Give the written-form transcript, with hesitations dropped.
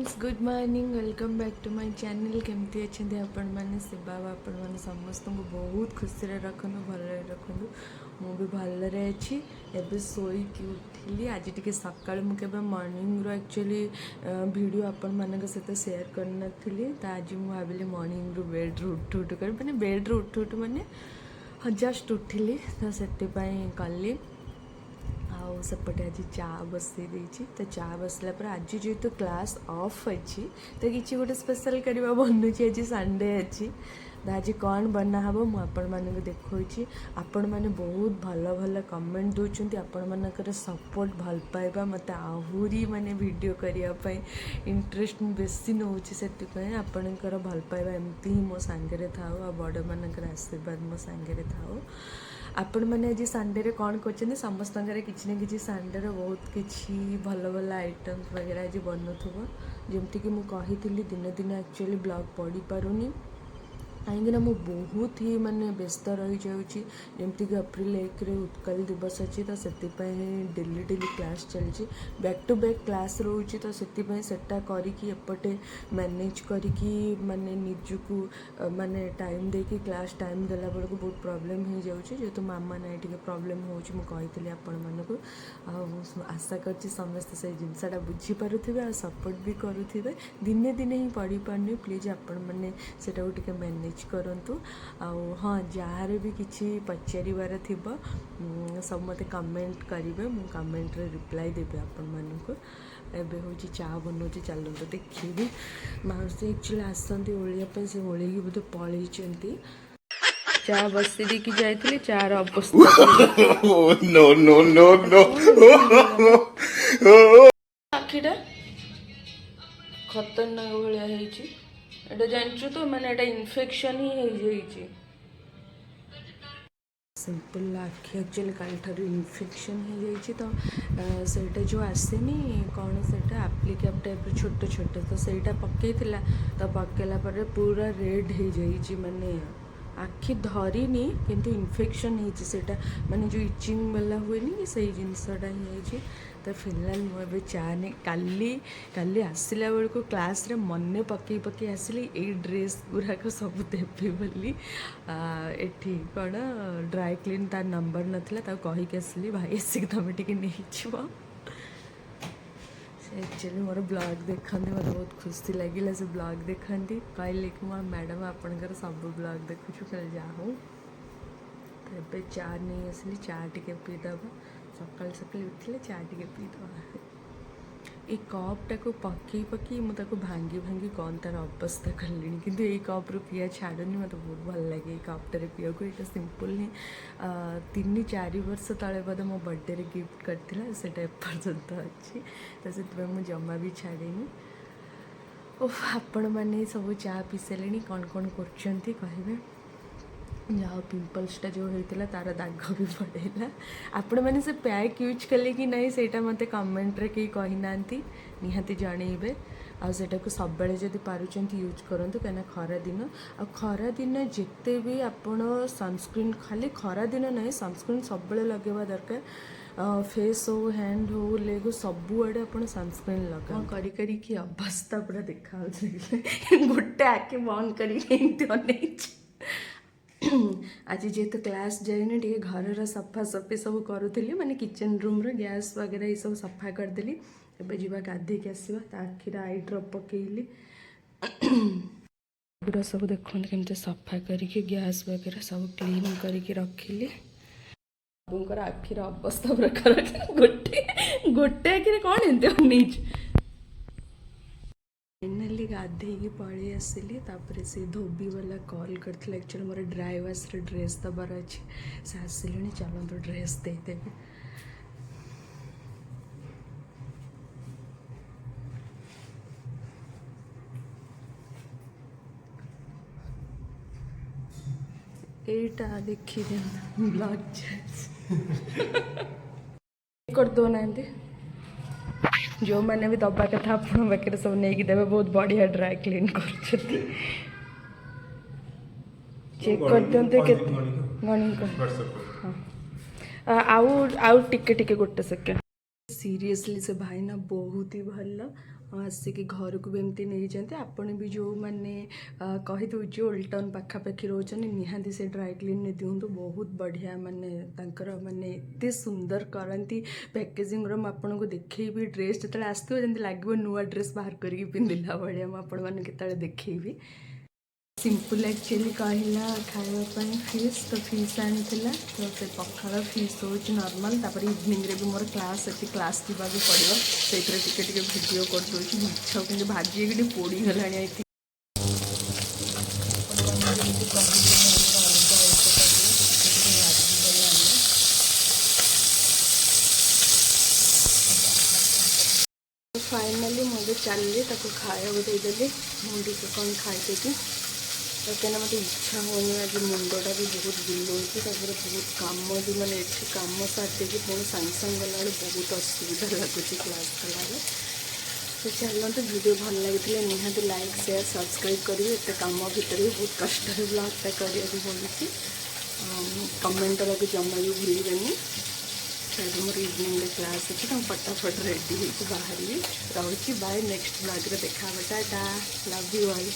Friends good morning welcome back to my channel केमती अच्छे आपण मैंने सेवा आपण मैंने समस्त को बहुत खुशी रखु भल रखु मु भी भलरे अच्छी एवं शोक उठिली आज टी सका मुझे मॉर्निंग रो एक्चुअली वीडियो आपण मान सहित सेयार करनी तो आज मुझे भाविली मॉर्निंग रू बेड रू उठू उठू कर मैंने बेड रू उठू उठू मैंने जस्ट उठिली तो से कली आउ सेपटे आज चा बसई देती तो चा बसला पर आज जेहेतु क्लास ऑफ अच्छी तो किसी गोटे स्पेशल करवा बनूची आज संडे अच्छी तो आज कौन बना हम मुझे देखी आपण मैंने बहुत भल भल कमेंट दूसरी आपण मानकर सपोर्ट भल पाइबा मत आहरी माने वीडियो करने इंटरेस्ट बेसी नौ से आपणकर भल पाइबा एमती ही मो सांगे थाओ आ बड़ मानकर आशीर्वाद मो सांगे थाओ आपण मैंने आज संडे कौन कर समस्त किसी ना कि संडे बहुत किसी भल भल आइटम्स वगैरह आज बनूब जमती कि मुझे दिन दिन एक्चुअली ब्लॉग पढ़ी पारुनी कहीं बहुत ही माने व्यस्त रही जाऊँगी जमती कि अप्रैल 1 उत्कल दिवस अच्छी तो से डेली डेली क्लास चलती बैक टू बैक क्लास रोचे तो से करपटे मैनेज करी माने निजको माने टाइम देकी क्लास टाइम देला बेलू बहुत प्रोब्लेम हो जाऊँगी जेहेतु मामा ना टे प्रोब्लेम होती आपण मानक आशा कर समस्ते से जिनसा बुझीपे आ सपोर्ट भी करुवे दिने दिने ही पढ़ी पारनी प्लीज आपण मैंने से मैनेज करंतु हाँ जार भी किसी पचार थी सब मत कमेंट करेंगे मु कमेंट रे रिप्लाई देवे आपण मानक एबे हूँ चा बनाऊँ चलते देखी माउसी एक्चुअली आसती ओलिया से ओल बोधे पलि चा बस देकी जाइए चार अवस्था नो नो नो नो आखिटा खतरनाक भाया एटा जानचु तो मैंने एटा इन्फेक्शन ही हो जाइए सिंपल आखि एक्चुअली कल ठार इन्फेक्शन हो जाइए तो सेटा जो आसेनी कौन से एप्लिकेब टाइप छोट छोट तो सेटा पकई तो पकेला पर पूरा रेड हो जाइए माने आखि धरनी किंतु इन्फेक्शन होता माने जो इचिंग वाला हुए कि सही जिनसटा ही तो फिलहाल मुझे चा नहीं काली आसला बेल को क्लास रे मन पकई पकई आसली ये ड्रेस गुराक सब देवी बोली एठी कौन ड्राई क्लीन तार नंबर नाला कहीकि आसली भाई आसिक तुम टे नहीं एक्चुअली मोर ब्लॉग देखते मतलब बहुत खुशी लगे से ब्लॉग देखती कहले कि मोर मैडम आपणकर सब ब्लॉग देखु कल जाऊँ तो ये चा नहीं आसली चा टे पीदब सका सका उठे चा टे पीदब ये कपटा को पकई पकई मुझे भांगी भांगी कौन तार अवस्था कली किंतु ये कप रू पिया छाड़नी मत बहुत भल लगे कपटार पीवा को यहाँ सिंपल ही 3-4 वर्ष तले बोधे मो बर्थडे गिफ्ट करता से एपर्यंत अच्छी तो से मुझे जमा भी छाड़नी आपण मैंने सब चा पी सारे कौन कौन कर जहाँ पिंपल्सटा जो होता तार दाग भी पड़ेगा आपण मैंने से पैक यूज कले कि नहीं सेटा मत कमेंट रे कहीं कहीना निहाती जनइबे आटा को सब बेले जदि पारुचंत यूज करूँ कहीं खरा दिन आ खरा दिन जिते भी आपण सनस्क्रीन खाली खरा दिन ना सनस्क्रीन सब बेले लगेवा दरकार फेस हो हैंड हो लेग हो सबुआड़े आप सनस्क्रीन लगा करी कि अवस्था पूरा देखा गोटे आखि बंद कर आज जेहेतु क्लास जाइनी टे घर सफा सफी सब करूली माने किचन रूम रो गैस वगैरह ये सब सफा करदेली एबे जीवा गाधे के आसवा आखिर आई ड्रॉप पकेली पूरा सब देखते केमती सफा करके गैस वगैरह सब क्लीन करके रखिली बाबूंकर आखिर अवस्था प्रकार गोटे गोटे आखिर कौन एमती नीच फाइनाली गाधे पलि आसली तापर से धोबी वाला कॉल करथिला एक्चुअली मोर ड्राई वाश रे ड्रेस दबार अच्छे से आसिले चलते ड्रेस देदेवी एटा देखी ब्लॉग कर दो ना जो मैंने भी दबा कथा आपण पाखे सब नहीं देवे बहुत बढ़िया ड्राई क्लीन कर चेक कर दिंते आउ टिके टिके गोटे सेकेंड सीरियसली से भाई ना बहुत ही भल आसिक घर को भी एमती नहीं जाते। आपण भी जो मैंने कही दूची ओल्ड टाउन पाखापाखि रोचन निहाती से ड्राई क्लीन दिंतु बहुत बढ़िया माने तांकर माने एते सुंदर करती पैकेजिंग रो आपन को देखी ड्रेस जो आसो जमी लगे नुआ ड्रेस बाहर करके पिंधिला भाया मुझे केत देखी सिंपल एक्चुअली कहला खावाई फिश तो फिश आनी तो से पखाड़ फिश हूँ नॉर्मल तापर इवनिंग रे भी मोर क्लास अच्छी क्लास जावा पड़ो से भिडियो करदे माछ कि भाजी पोड़ीगला आई थिंक फाइनाली मुझे चलिए खाया देदेली मुझे कौन खाईदेवी कहीं मत इच्छा होनी आज मुंडा भी बहुत बुलाऊँगी बहुत कम भी मैंने कम सारी पुणी सांगे सांगे गला बहुत असुविधा लगुच क्लास कला तो चलते वीडियो भल लगी निहाती लाइक शेयर सब्सक्राइब करेंगे एत कम भितर भी बहुत कष्ट ब्लॉगटा करने पड़ी कमेंट करके जमा भी भूलें मोर इवनिंग क्लास अच्छी तो फटाफट रेडी हो बाहर रही बाय नेक्स्ट ब्लॉग देखा टाटा लव यू ऑल।